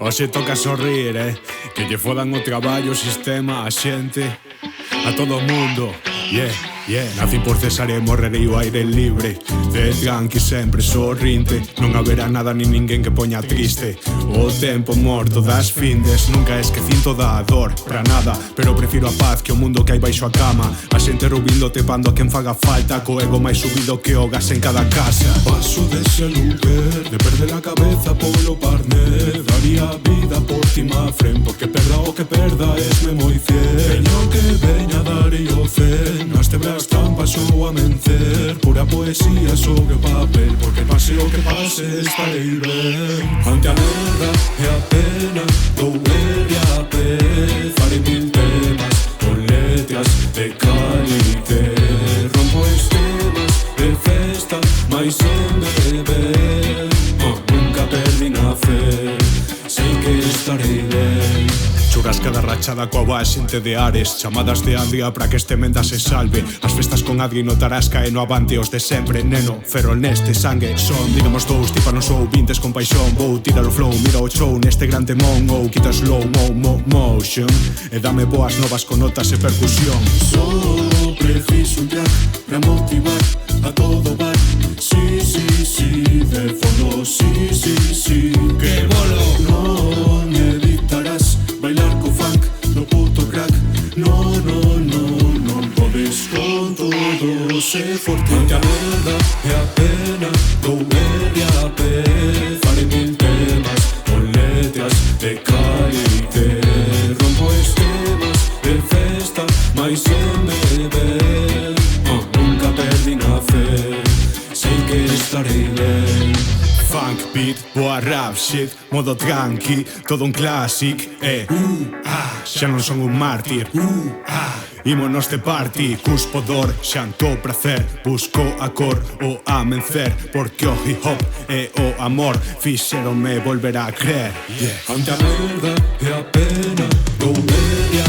Hoxe toca sorrir, que lle fodan o traballo, o sistema, a xente, a todo o mundo. Nacín por cesar e morrerei o aire libre. De tranqui sempre sorrinte, non haberá nada ni ninguén que poña triste. O tempo morto das findes, nunca esquecín toda a dor, pra nada. Pero prefiro a paz que o mundo que hai baixo a cama. A xente rubindo tepando a quen faga falta, co ego máis subido que o gas en cada casa. Paso dese lugar, de perder a cabeza polo partner. Daría a vida por ti, ma friend, porque perda o que perda esme moi fiel. Veña o que veña, darei o fen. Nas tebras trampas ou a mencer, pura poesía sobre o papel, porque pase o que pase estarei ben. Ante a merda e a pena, dou e a pé. Farei mil temas con letras de calité. Rompo esquemas de festa, mais sen beber. Nunca perdi na fe, sei que estarei ben. Churrascada rachada coa boa xente de Ares, chamadas de Andria pra que este menda se salve. As festas con Adri notarás cae no avante os de sempre, neno, ferrol neste sangue. Son, digamos dous, tipa non sou vintes con paixón. Vou tirar o flow, mira o show neste gran temón. Ou quita slow motion e dame boas novas con notas e percusión. Só preciso un track pra motivar a todo bar. Sí, de fondo, sí, que bolo. Non evitarás bailar co funk do puto crack. Non podes con todo ser forte. Ante a merda e a pena, dou e a pé. Farei mil temas con letras de calité. Rompo esquemas de festa, mais sen beber. Nunca perdi na fe, sei que estarei ben. Funk beat, boa rap shit, modo tranqui, todo un classic. Xa non son un mártir. Ímonos de party, cuspo dor, xanto prazer, busco a cor o amencer, porque o hip hop e o amor fixeronme volver a creer. Ante a merda e a pena, dou e a